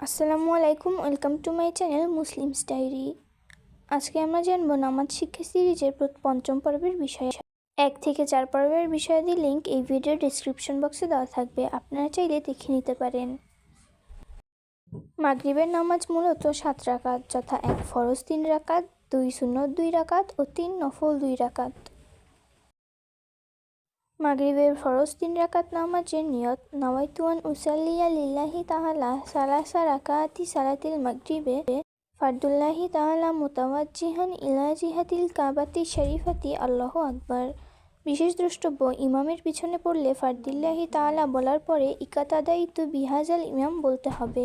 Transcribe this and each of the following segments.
আসসালামু আলাইকুম, welcome to my channel Muslims diary. আজকে আমরা জানব নামাজ শিক্ষা সিরিজের পঞ্চম পর্বের বিষয়ে। 1 থেকে 4 পর্বের বিষয়াদি লিঙ্ক এই ভিডিওর ডিসক্রিপশন বক্সে দেওয়া থাকবে, আপনারা চাইলে দেখে নিতে পারেন। মাগরিবের নামাজ মূলত 7 রাকাত, যথা 1 ফরজ 3 রাকাত, 2 সুন্নত 2 রাকাত ও 3 নফল 2 রাকাত। মাগরিবের ফরজ 3 রাকাত নামাজের নিয়ত: নাওয়াইতু আন উসাল্লিয়া লিল্লাহি তাআলা সালাসা রাকাতি সালাতিল মাগরিবে ফারদুল্লাহি তাআলা মুতাওয়াজ্জিহান ইলা জিহাতিল কাবাতি শরীফাতি আল্লাহু আকবার। বিশেষ দ্রষ্টব্য: ইমামের পিছনে পড়লে ফারদুল্লাহি তাআলা বলার পরে ইকাতাদাইতু বিহাজাল ইমাম বলতে হবে।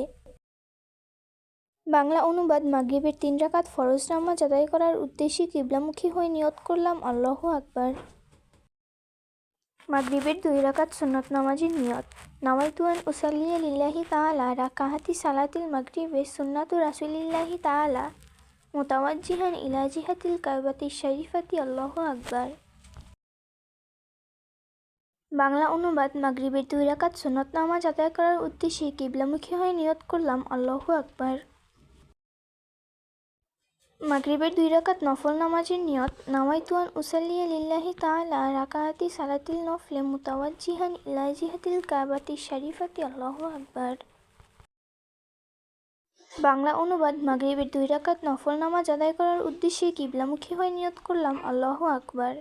বাংলা অনুবাদ: মাগরিবের 3 রাকাত ফরজ নামাজ আদায় করার উদ্দেশ্যে কিবলামুখী হয়ে নিয়ত করলাম আল্লাহু আকবার। মাগরিবের 2 রাকাত সুন্নত নামাজের নিয়ত: নাওয়াইতু আন উসাল্লিয়া লিল্লাহি তাআলা রাকাতি সালাতিল মাগরিবে সুন্নাতু রাসূলিল্লাহি তাআলা মুতাওয়াজ্জিহান ইলা জিহাতিল কাবাতি শরীফাতি আল্লাহু আকবার। বাংলা অনুবাদ: মাগরিবের 2 রাকাত সুন্নত নামাজ আদায় করার উদ্দেশ্যে কিবলামুখী হয়ে নিয়ত করলাম আল্লাহু আকবার। মাগরিবের 2 রাকাত নফল নামাজের নিয়ত: নাওয়াইতু আন উসাল্লিয়া লিল্লাহি তাআলা রাকাতি সালাতিল নফলে মুতাওয়াজ্জিহান ইলা জিহাতিল কাবাতি শরীফাতি আল্লাহু আকবার। বাংলা অনুবাদ: মাগরিবের 2 রাকাত নফল নামাজ আদায় করার উদ্দেশ্যে কিবলামুখী হয়ে নিয়ত করলাম আল্লাহু আকবার।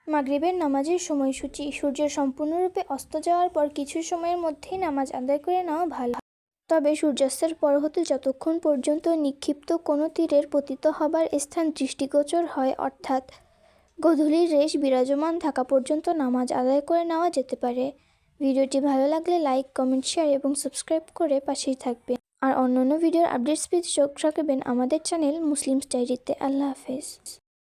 মাগরিবের নামাজের সময়সূচি: সূর্য সম্পূর্ণরূপে অস্ত যাওয়ার পর কিছু সময়ের মধ্যেই নামাজ আদায় করে নেওয়া ভালো। তবে সূর্যাস্তের পর হতে যতক্ষণ পর্যন্ত নিক্ষিপ্ত কোনো তীরের পতিত হবার স্থান দৃষ্টিগোচর হয়, অর্থাৎ গোধূলির রেশ বিরাজমান থাকা পর্যন্ত নামাজ আদায় করে নেওয়া যেতে পারে। ভিডিওটি ভালো লাগলে লাইক, কমেন্ট, শেয়ার এবং সাবস্ক্রাইব করে পাশেই থাকবেন। আর অন্যান্য ভিডিওর আপডেটস পেতে চোখ রাখবেন আমাদের চ্যানেল মুসলিমস ডায়েরিতে। আল্লাহ হাফেজ।